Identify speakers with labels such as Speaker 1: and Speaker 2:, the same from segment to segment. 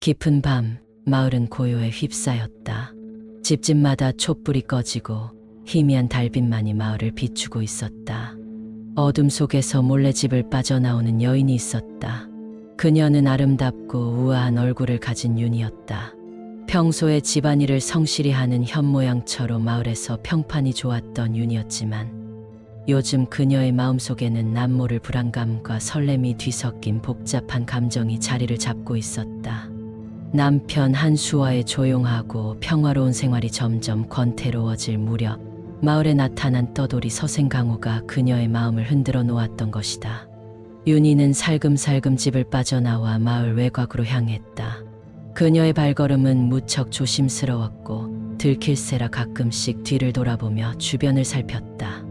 Speaker 1: 깊은 밤, 마을은 고요에 휩싸였다. 집집마다 촛불이 꺼지고 희미한 달빛만이 마을을 비추고 있었다. 어둠 속에서 몰래 집을 빠져나오는 여인이 있었다. 그녀는 아름답고 우아한 얼굴을 가진 윤이었다. 평소에 집안일을 성실히 하는 현모양처로 마을에서 평판이 좋았던 윤이었지만 요즘 그녀의 마음속에는 남모를 불안감과 설렘이 뒤섞인 복잡한 감정이 자리를 잡고 있었다. 남편 한수와의 조용하고 평화로운 생활이 점점 권태로워질 무렵 마을에 나타난 떠돌이 서생강우가 그녀의 마음을 흔들어 놓았던 것이다. 윤희는 살금살금 집을 빠져나와 마을 외곽으로 향했다. 그녀의 발걸음은 무척 조심스러웠고 들킬새라 가끔씩 뒤를 돌아보며 주변을 살폈다.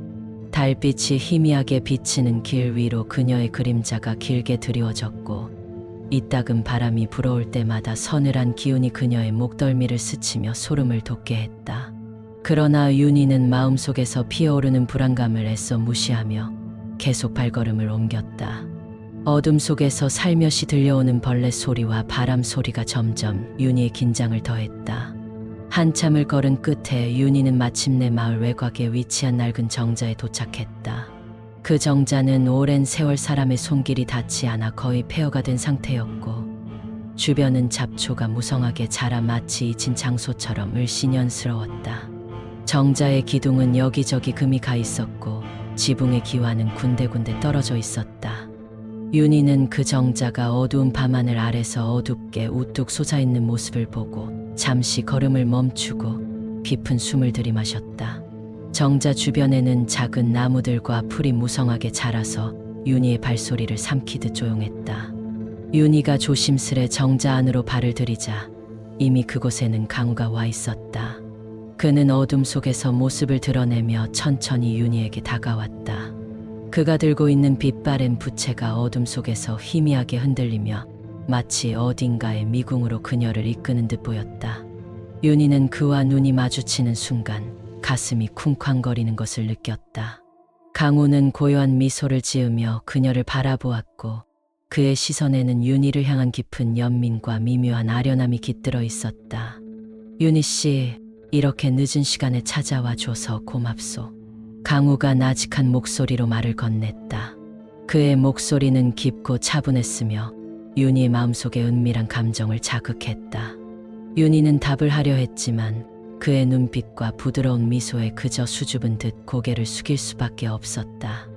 Speaker 1: 달빛이 희미하게 비치는 길 위로 그녀의 그림자가 길게 드리워졌고 이따금 바람이 불어올 때마다 서늘한 기운이 그녀의 목덜미를 스치며 소름을 돋게 했다. 그러나 윤희는 마음속에서 피어오르는 불안감을 애써 무시하며 계속 발걸음을 옮겼다. 어둠 속에서 살며시 들려오는 벌레 소리와 바람 소리가 점점 윤희의 긴장을 더했다. 한참을 걸은 끝에 윤희는 마침내 마을 외곽에 위치한 낡은 정자에 도착했다. 그 정자는 오랜 세월 사람의 손길이 닿지 않아 거의 폐허가 된 상태였고 주변은 잡초가 무성하게 자라 마치 잊힌 장소처럼 을씨년스러웠다. 정자의 기둥은 여기저기 금이 가 있었고 지붕의 기와는 군데군데 떨어져 있었다. 윤희는 그 정자가 어두운 밤하늘 아래서 어둡게 우뚝 솟아있는 모습을 보고 잠시 걸음을 멈추고 깊은 숨을 들이마셨다. 정자 주변에는 작은 나무들과 풀이 무성하게 자라서 윤희의 발소리를 삼키듯 조용했다. 윤희가 조심스레 정자 안으로 발을 들이자 이미 그곳에는 강우가 와 있었다. 그는 어둠 속에서 모습을 드러내며 천천히 윤희에게 다가왔다. 그가 들고 있는 빛바랜 부채가 어둠 속에서 희미하게 흔들리며 마치 어딘가의 미궁으로 그녀를 이끄는 듯 보였다. 윤희는 그와 눈이 마주치는 순간 가슴이 쿵쾅거리는 것을 느꼈다. 강우는 고요한 미소를 지으며 그녀를 바라보았고 그의 시선에는 윤희를 향한 깊은 연민과 미묘한 아련함이 깃들어 있었다. 윤희 씨, 이렇게 늦은 시간에 찾아와 줘서 고맙소. 강우가 나직한 목소리로 말을 건넸다. 그의 목소리는 깊고 차분했으며 윤희의 마음속의 은밀한 감정을 자극했다. 윤희는 답을 하려 했지만 그의 눈빛과 부드러운 미소에 그저 수줍은 듯 고개를 숙일 수밖에 없었다.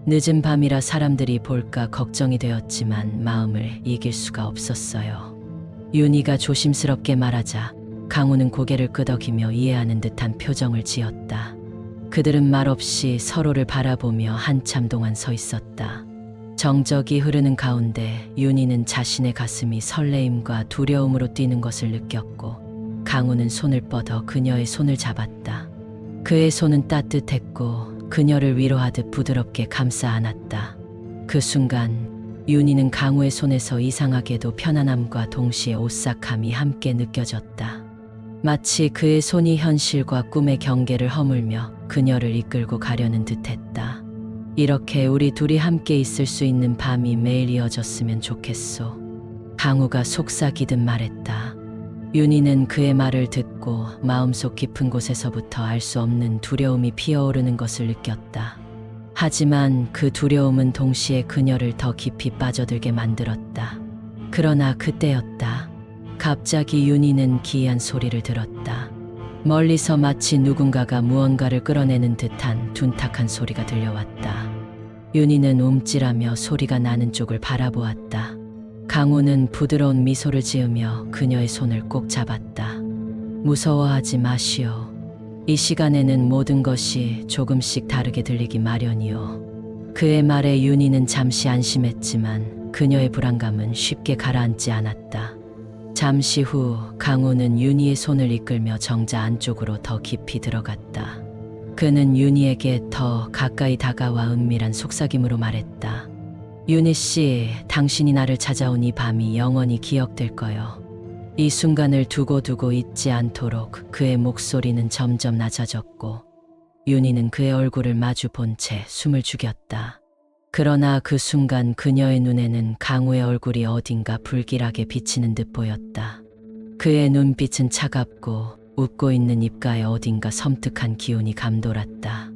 Speaker 1: 늦은 밤이라 사람들이 볼까 걱정이 되었지만 마음을 이길 수가 없었어요. 윤희가 조심스럽게 말하자 강우는 고개를 끄덕이며 이해하는 듯한 표정을 지었다. 그들은 말없이 서로를 바라보며 한참 동안 서 있었다. 정적이 흐르는 가운데 윤희는 자신의 가슴이 설레임과 두려움으로 뛰는 것을 느꼈고 강우는 손을 뻗어 그녀의 손을 잡았다. 그의 손은 따뜻했고 그녀를 위로하듯 부드럽게 감싸 안았다. 그 순간 윤희는 강우의 손에서 이상하게도 편안함과 동시에 오싹함이 함께 느껴졌다. 마치 그의 손이 현실과 꿈의 경계를 허물며 그녀를 이끌고 가려는 듯했다. 이렇게 우리 둘이 함께 있을 수 있는 밤이 매일 이어졌으면 좋겠소. 강우가 속삭이듯 말했다. 윤희는 그의 말을 듣고 마음속 깊은 곳에서부터 알 수 없는 두려움이 피어오르는 것을 느꼈다. 하지만 그 두려움은 동시에 그녀를 더 깊이 빠져들게 만들었다. 그러나 그때였다. 갑자기 윤희는 기이한 소리를 들었다. 멀리서 마치 누군가가 무언가를 끌어내는 듯한 둔탁한 소리가 들려왔다. 윤희는 움찔하며 소리가 나는 쪽을 바라보았다. 강우는 부드러운 미소를 지으며 그녀의 손을 꼭 잡았다. 무서워하지 마시오. 이 시간에는 모든 것이 조금씩 다르게 들리기 마련이오. 그의 말에 윤희는 잠시 안심했지만 그녀의 불안감은 쉽게 가라앉지 않았다. 잠시 후 강우는 윤희의 손을 이끌며 정자 안쪽으로 더 깊이 들어갔다. 그는 윤희에게 더 가까이 다가와 은밀한 속삭임으로 말했다. 윤희 씨, 당신이 나를 찾아온 이 밤이 영원히 기억될 거요. 이 순간을 두고두고 잊지 않도록. 그의 목소리는 점점 낮아졌고 윤희는 그의 얼굴을 마주 본 채 숨을 죽였다. 그러나 그 순간 그녀의 눈에는 강우의 얼굴이 어딘가 불길하게 비치는 듯 보였다. 그의 눈빛은 차갑고 웃고 있는 입가에 어딘가 섬뜩한 기운이 감돌았다.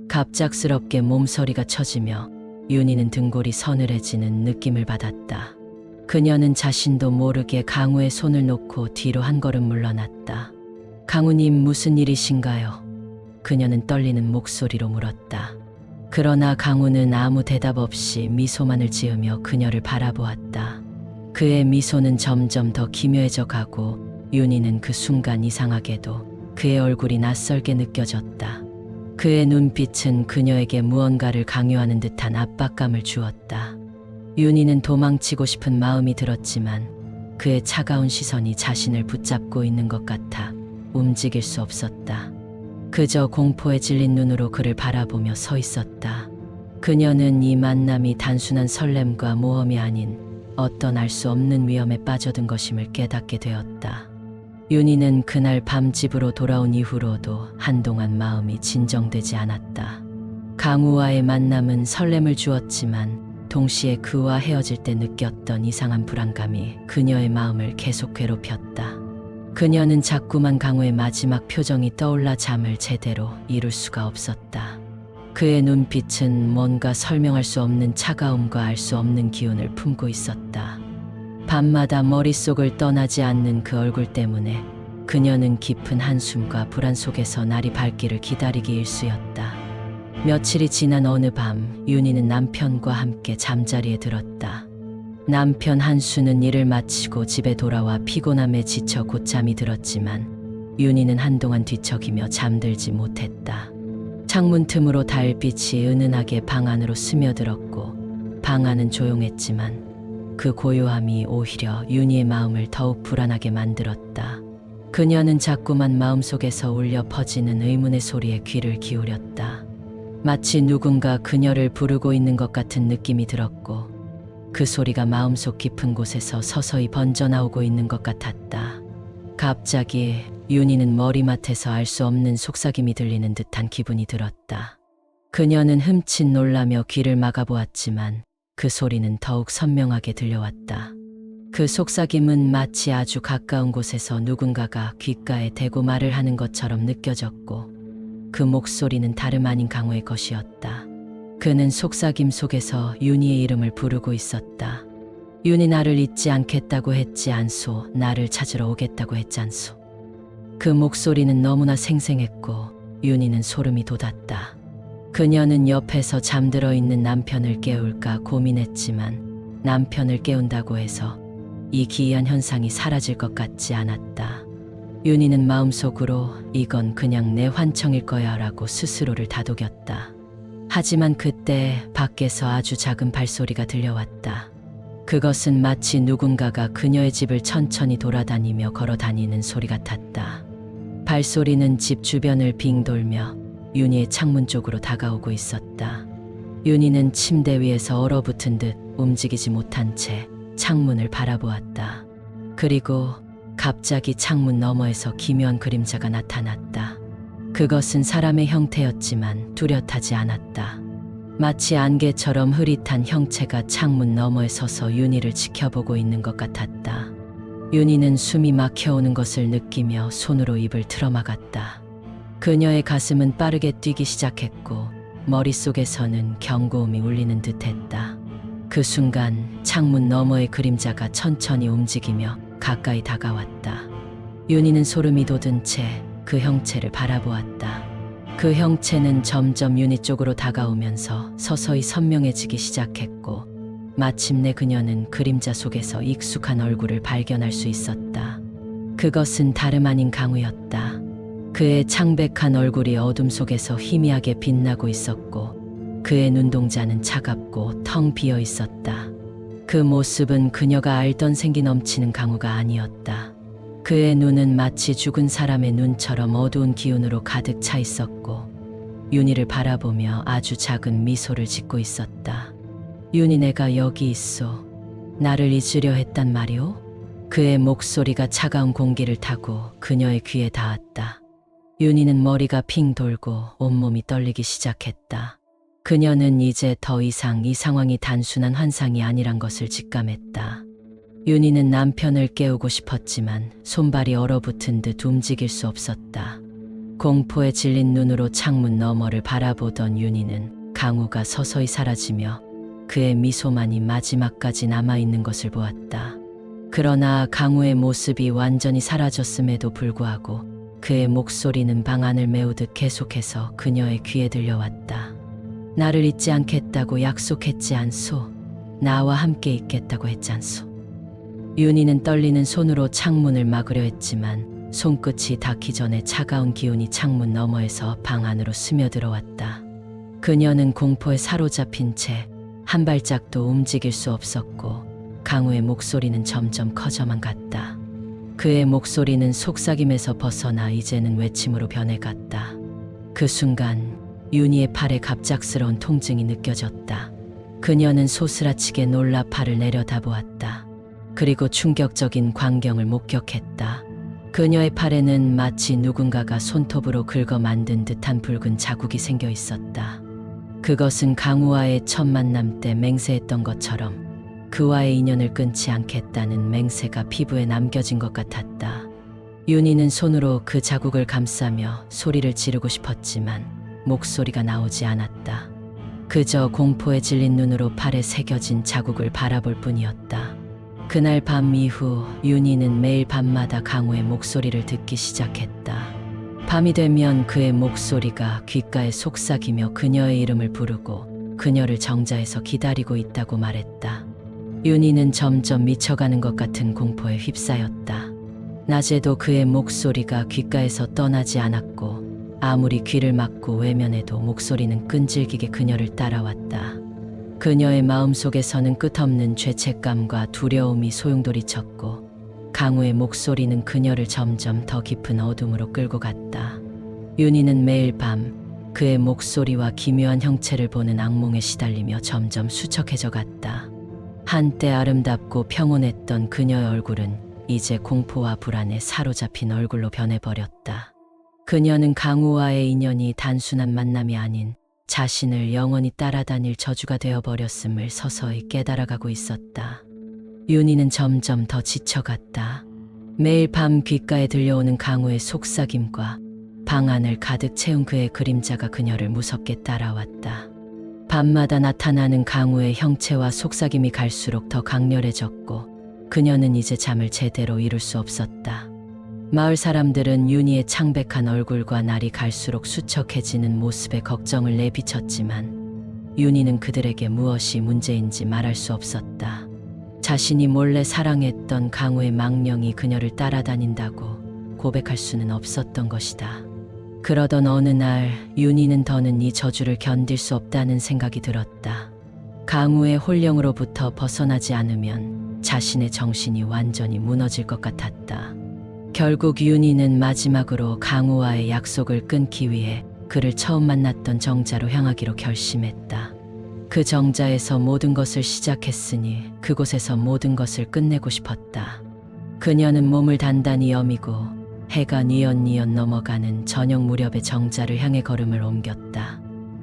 Speaker 1: 갑작스럽게 몸서리가 쳐지며 윤희는 등골이 서늘해지는 느낌을 받았다. 그녀는 자신도 모르게 강우의 손을 놓고 뒤로 한 걸음 물러났다. 강우님, 무슨 일이신가요? 그녀는 떨리는 목소리로 물었다. 그러나 강우는 아무 대답 없이 미소만을 지으며 그녀를 바라보았다. 그의 미소는 점점 더 기묘해져 가고 윤희는 그 순간 이상하게도 그의 얼굴이 낯설게 느껴졌다. 그의 눈빛은 그녀에게 무언가를 강요하는 듯한 압박감을 주었다. 윤희는 도망치고 싶은 마음이 들었지만 그의 차가운 시선이 자신을 붙잡고 있는 것 같아 움직일 수 없었다. 그저 공포에 질린 눈으로 그를 바라보며 서 있었다. 그녀는 이 만남이 단순한 설렘과 모험이 아닌 어떤 알 수 없는 위험에 빠져든 것임을 깨닫게 되었다. 윤희는 그날 밤 집으로 돌아온 이후로도 한동안 마음이 진정되지 않았다. 강우와의 만남은 설렘을 주었지만 동시에 그와 헤어질 때 느꼈던 이상한 불안감이 그녀의 마음을 계속 괴롭혔다. 그녀는 자꾸만 강우의 마지막 표정이 떠올라 잠을 제대로 이룰 수가 없었다. 그의 눈빛은 뭔가 설명할 수 없는 차가움과 알 수 없는 기운을 품고 있었다. 밤마다 머릿속을 떠나지 않는 그 얼굴 때문에 그녀는 깊은 한숨과 불안 속에서 날이 밝기를 기다리기 일쑤였다. 며칠이 지난 어느 밤 윤희는 남편과 함께 잠자리에 들었다. 남편 한수는 일을 마치고 집에 돌아와 피곤함에 지쳐 곧 잠이 들었지만 윤희는 한동안 뒤척이며 잠들지 못했다. 창문 틈으로 달빛이 은은하게 방 안으로 스며들었고 방 안은 조용했지만 그 고요함이 오히려 윤희의 마음을 더욱 불안하게 만들었다. 그녀는 자꾸만 마음속에서 울려 퍼지는 의문의 소리에 귀를 기울였다. 마치 누군가 그녀를 부르고 있는 것 같은 느낌이 들었고 그 소리가 마음속 깊은 곳에서 서서히 번져나오고 있는 것 같았다. 갑자기 윤희는 머리맡에서 알 수 없는 속삭임이 들리는 듯한 기분이 들었다. 그녀는 흠칫 놀라며 귀를 막아보았지만 그 소리는 더욱 선명하게 들려왔다. 그 속삭임은 마치 아주 가까운 곳에서 누군가가 귓가에 대고 말을 하는 것처럼 느껴졌고 그 목소리는 다름 아닌 강우의 것이었다. 그는 속삭임 속에서 윤희의 이름을 부르고 있었다. 윤희, 나를 잊지 않겠다고 했지 않소. 나를 찾으러 오겠다고 했지 않소. 그 목소리는 너무나 생생했고 윤희는 소름이 돋았다. 그녀는 옆에서 잠들어 있는 남편을 깨울까 고민했지만 남편을 깨운다고 해서 이 기이한 현상이 사라질 것 같지 않았다. 윤희는 마음속으로 이건 그냥 내 환청일 거야 라고 스스로를 다독였다. 하지만 그때 밖에서 아주 작은 발소리가 들려왔다. 그것은 마치 누군가가 그녀의 집을 천천히 돌아다니며 걸어 다니는 소리 같았다. 발소리는 집 주변을 빙 돌며 윤희의 창문 쪽으로 다가오고 있었다. 윤희는 침대 위에서 얼어붙은 듯 움직이지 못한 채 창문을 바라보았다. 그리고 갑자기 창문 너머에서 기묘한 그림자가 나타났다. 그것은 사람의 형태였지만 뚜렷하지 않았다. 마치 안개처럼 흐릿한 형체가 창문 너머에 서서 윤희를 지켜보고 있는 것 같았다. 윤희는 숨이 막혀오는 것을 느끼며 손으로 입을 틀어막았다. 그녀의 가슴은 빠르게 뛰기 시작했고 머릿속에서는 경고음이 울리는 듯했다. 그 순간 창문 너머의 그림자가 천천히 움직이며 가까이 다가왔다. 윤희는 소름이 돋은 채 그 형체를 바라보았다. 그 형체는 점점 윤희 쪽으로 다가오면서 서서히 선명해지기 시작했고 마침내 그녀는 그림자 속에서 익숙한 얼굴을 발견할 수 있었다. 그것은 다름 아닌 강우였다. 그의 창백한 얼굴이 어둠 속에서 희미하게 빛나고 있었고 그의 눈동자는 차갑고 텅 비어 있었다. 그 모습은 그녀가 알던 생기 넘치는 강우가 아니었다. 그의 눈은 마치 죽은 사람의 눈처럼 어두운 기운으로 가득 차 있었고 윤희를 바라보며 아주 작은 미소를 짓고 있었다. 윤희, 내가 여기 있어. 나를 잊으려 했단 말이오? 그의 목소리가 차가운 공기를 타고 그녀의 귀에 닿았다. 윤희는 머리가 핑 돌고 온몸이 떨리기 시작했다. 그녀는 이제 더 이상 이 상황이 단순한 환상이 아니란 것을 직감했다. 윤희는 남편을 깨우고 싶었지만 손발이 얼어붙은 듯 움직일 수 없었다. 공포에 질린 눈으로 창문 너머를 바라보던 윤희는 강우가 서서히 사라지며 그의 미소만이 마지막까지 남아있는 것을 보았다. 그러나 강우의 모습이 완전히 사라졌음에도 불구하고 그의 목소리는 방안을 메우듯 계속해서 그녀의 귀에 들려왔다. 나를 잊지 않겠다고 약속했지 않소. 나와 함께 있겠다고 했지 않소. 윤희는 떨리는 손으로 창문을 막으려 했지만 손끝이 닿기 전에 차가운 기운이 창문 너머에서 방 안으로 스며들어왔다. 그녀는 공포에 사로잡힌 채 한 발짝도 움직일 수 없었고 강우의 목소리는 점점 커져만 갔다. 그의 목소리는 속삭임에서 벗어나 이제는 외침으로 변해갔다. 그 순간 윤희의 팔에 갑작스러운 통증이 느껴졌다. 그녀는 소스라치게 놀라 팔을 내려다보았다. 그리고 충격적인 광경을 목격했다. 그녀의 팔에는 마치 누군가가 손톱으로 긁어 만든 듯한 붉은 자국이 생겨 있었다. 그것은 강우와의 첫 만남 때 맹세했던 것처럼 그와의 인연을 끊지 않겠다는 맹세가 피부에 남겨진 것 같았다. 윤희는 손으로 그 자국을 감싸며 소리를 지르고 싶었지만 목소리가 나오지 않았다. 그저 공포에 질린 눈으로 팔에 새겨진 자국을 바라볼 뿐이었다. 그날 밤 이후 윤희는 매일 밤마다 강우의 목소리를 듣기 시작했다. 밤이 되면 그의 목소리가 귓가에 속삭이며 그녀의 이름을 부르고 그녀를 정자에서 기다리고 있다고 말했다. 윤희는 점점 미쳐가는 것 같은 공포에 휩싸였다. 낮에도 그의 목소리가 귓가에서 떠나지 않았고 아무리 귀를 막고 외면해도 목소리는 끈질기게 그녀를 따라왔다. 그녀의 마음속에서는 끝없는 죄책감과 두려움이 소용돌이쳤고 강우의 목소리는 그녀를 점점 더 깊은 어둠으로 끌고 갔다. 윤희는 매일 밤 그의 목소리와 기묘한 형체를 보는 악몽에 시달리며 점점 수척해져 갔다. 한때 아름답고 평온했던 그녀의 얼굴은 이제 공포와 불안에 사로잡힌 얼굴로 변해버렸다. 그녀는 강우와의 인연이 단순한 만남이 아닌 자신을 영원히 따라다닐 저주가 되어버렸음을 서서히 깨달아가고 있었다. 윤희는 점점 더 지쳐갔다. 매일 밤 귓가에 들려오는 강우의 속삭임과 방 안을 가득 채운 그의 그림자가 그녀를 무섭게 따라왔다. 밤마다 나타나는 강우의 형체와 속삭임이 갈수록 더 강렬해졌고 그녀는 이제 잠을 제대로 이룰 수 없었다. 마을 사람들은 윤희의 창백한 얼굴과 날이 갈수록 수척해지는 모습에 걱정을 내비쳤지만 윤희는 그들에게 무엇이 문제인지 말할 수 없었다. 자신이 몰래 사랑했던 강우의 망령이 그녀를 따라다닌다고 고백할 수는 없었던 것이다. 그러던 어느 날 윤희는 더는 이 저주를 견딜 수 없다는 생각이 들었다. 강우의 홀령으로부터 벗어나지 않으면 자신의 정신이 완전히 무너질 것 같았다. 결국 윤희는 마지막으로 강우와의 약속을 끊기 위해 그를 처음 만났던 정자로 향하기로 결심했다. 그 정자에서 모든 것을 시작했으니 그곳에서 모든 것을 끝내고 싶었다. 그녀는 몸을 단단히 여미고 해가 뉘엿뉘엿 넘어가는 저녁 무렵의 정자를 향해 걸음을 옮겼다.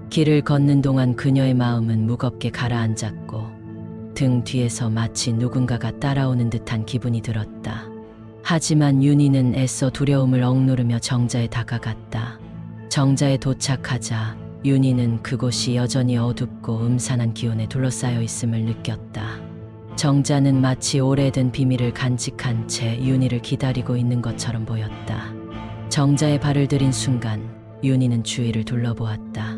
Speaker 1: 길을 걷는 동안 그녀의 마음은 무겁게 가라앉았고 등 뒤에서 마치 누군가가 따라오는 듯한 기분이 들었다. 하지만 윤희는 애써 두려움을 억누르며 정자에 다가갔다. 정자에 도착하자 윤희는 그곳이 여전히 어둡고 음산한 기운에 둘러싸여 있음을 느꼈다. 정자는 마치 오래된 비밀을 간직한 채 윤희를 기다리고 있는 것처럼 보였다. 정자에 발을 들인 순간 윤희는 주위를 둘러보았다.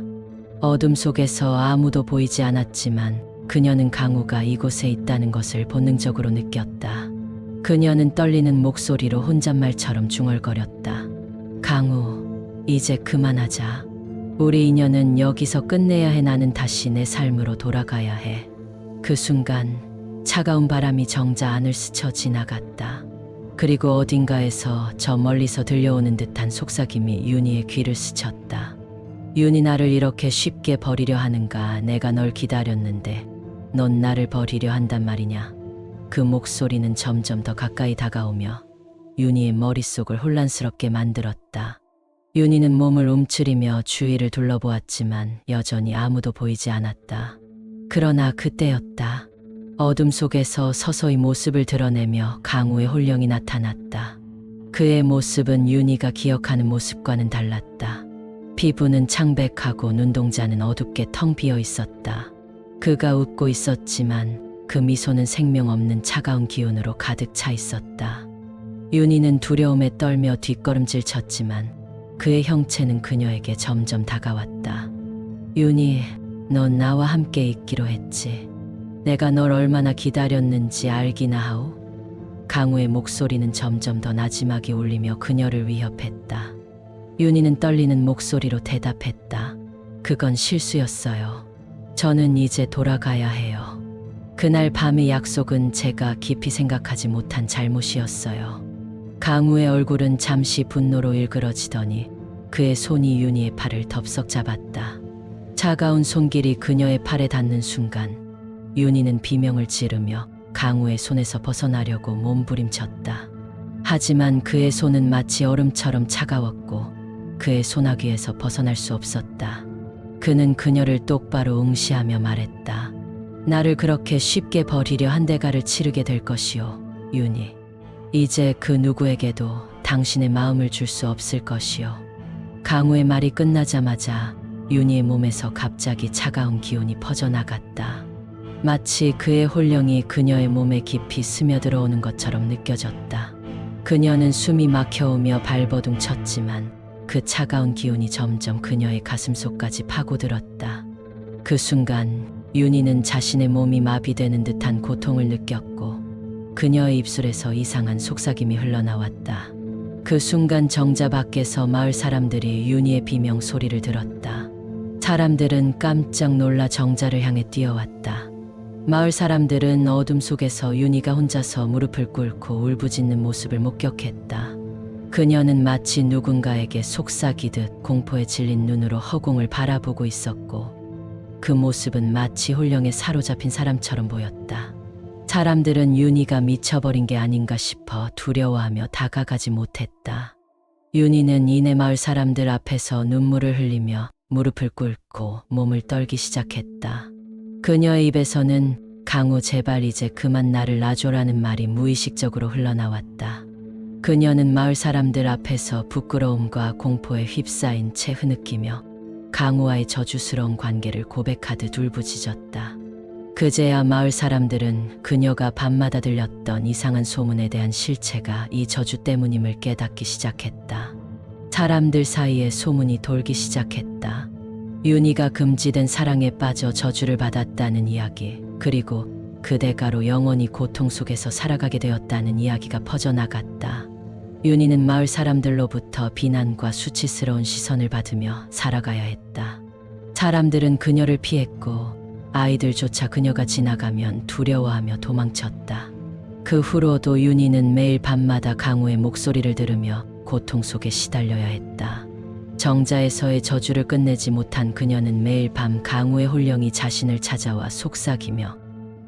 Speaker 1: 어둠 속에서 아무도 보이지 않았지만 그녀는 강우가 이곳에 있다는 것을 본능적으로 느꼈다. 그녀는 떨리는 목소리로 혼잣말처럼 중얼거렸다. 강우, 이제 그만하자. 우리 인연은 여기서 끝내야 해. 나는 다시 내 삶으로 돌아가야 해. 그 순간 차가운 바람이 정자 안을 스쳐 지나갔다. 그리고 어딘가에서 저 멀리서 들려오는 듯한 속삭임이 윤희의 귀를 스쳤다. 윤희, 나를 이렇게 쉽게 버리려 하는가? 내가 널 기다렸는데 넌 나를 버리려 한단 말이냐? 그 목소리는 점점 더 가까이 다가오며 윤희의 머릿속을 혼란스럽게 만들었다. 윤희는 몸을 움츠리며 주위를 둘러보았지만 여전히 아무도 보이지 않았다. 그러나 그때였다. 어둠 속에서 서서히 모습을 드러내며 강우의 홀령이 나타났다. 그의 모습은 윤희가 기억하는 모습과는 달랐다. 피부는 창백하고 눈동자는 어둡게 텅 비어 있었다. 그가 웃고 있었지만 그 미소는 생명 없는 차가운 기운으로 가득 차 있었다. 윤희는 두려움에 떨며 뒷걸음질 쳤지만 그의 형체는 그녀에게 점점 다가왔다. 윤희, 넌 나와 함께 있기로 했지. 내가 널 얼마나 기다렸는지 알기나 하오? 강우의 목소리는 점점 더 나지막이 울리며 그녀를 위협했다. 윤희는 떨리는 목소리로 대답했다. 그건 실수였어요. 저는 이제 돌아가야 해요. 그날 밤의 약속은 제가 깊이 생각하지 못한 잘못이었어요. 강우의 얼굴은 잠시 분노로 일그러지더니 그의 손이 윤희의 팔을 덥석 잡았다. 차가운 손길이 그녀의 팔에 닿는 순간 윤희는 비명을 지르며 강우의 손에서 벗어나려고 몸부림쳤다. 하지만 그의 손은 마치 얼음처럼 차가웠고 그의 소나귀에서 벗어날 수 없었다. 그는 그녀를 똑바로 응시하며 말했다. 나를 그렇게 쉽게 버리려 한 대가를 치르게 될 것이오, 윤희. 이제 그 누구에게도 당신의 마음을 줄 수 없을 것이오. 강우의 말이 끝나자마자 윤희의 몸에서 갑자기 차가운 기운이 퍼져나갔다. 마치 그의 홀령이 그녀의 몸에 깊이 스며들어오는 것처럼 느껴졌다. 그녀는 숨이 막혀오며 발버둥 쳤지만 그 차가운 기운이 점점 그녀의 가슴속까지 파고들었다. 그 순간 윤희는 자신의 몸이 마비되는 듯한 고통을 느꼈고 그녀의 입술에서 이상한 속삭임이 흘러나왔다. 그 순간 정자 밖에서 마을 사람들이 윤희의 비명 소리를 들었다. 사람들은 깜짝 놀라 정자를 향해 뛰어왔다. 마을 사람들은 어둠 속에서 윤희가 혼자서 무릎을 꿇고 울부짖는 모습을 목격했다. 그녀는 마치 누군가에게 속삭이듯 공포에 질린 눈으로 허공을 바라보고 있었고 그 모습은 마치 홀령에 사로잡힌 사람처럼 보였다. 사람들은 윤희가 미쳐버린 게 아닌가 싶어 두려워하며 다가가지 못했다. 윤희는 이내 마을 사람들 앞에서 눈물을 흘리며 무릎을 꿇고 몸을 떨기 시작했다. 그녀의 입에서는 강우 제발 이제 그만 나를 놔줘라는 말이 무의식적으로 흘러나왔다. 그녀는 마을 사람들 앞에서 부끄러움과 공포에 휩싸인 채 흐느끼며 강우와의 저주스러운 관계를 고백하듯 울부짖었다. 그제야 마을 사람들은 그녀가 밤마다 들렸던 이상한 소문에 대한 실체가 이 저주 때문임을 깨닫기 시작했다. 사람들 사이에 소문이 돌기 시작했다. 윤희가 금지된 사랑에 빠져 저주를 받았다는 이야기, 그리고 그 대가로 영원히 고통 속에서 살아가게 되었다는 이야기가 퍼져나갔다. 윤희는 마을 사람들로부터 비난과 수치스러운 시선을 받으며 살아가야 했다. 사람들은 그녀를 피했고 아이들조차 그녀가 지나가면 두려워하며 도망쳤다. 그 후로도 윤희는 매일 밤마다 강우의 목소리를 들으며 고통 속에 시달려야 했다. 정자에서의 저주를 끝내지 못한 그녀는 매일 밤 강우의 홀령이 자신을 찾아와 속삭이며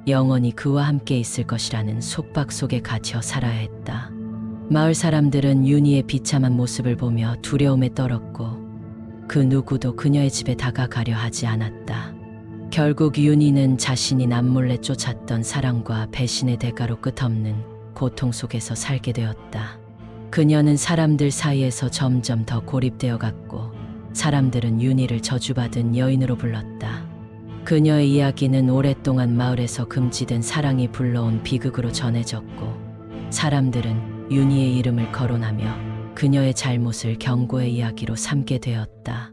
Speaker 1: 영원히 그와 함께 있을 것이라는 속박 속에 갇혀 살아야 했다. 마을 사람들은 윤희의 비참한 모습을 보며 두려움에 떨었고 그 누구도 그녀의 집에 다가가려 하지 않았다. 결국 윤희는 자신이 남몰래 쫓았던 사랑과 배신의 대가로 끝없는 고통 속에서 살게 되었다. 그녀는 사람들 사이에서 점점 더 고립되어 갔고 사람들은 윤희를 저주받은 여인으로 불렀다. 그녀의 이야기는 오랫동안 마을에서 금지된 사랑이 불러온 비극으로 전해졌고 사람들은 윤희의 이름을 거론하며 그녀의 잘못을 경고의 이야기로 삼게 되었다.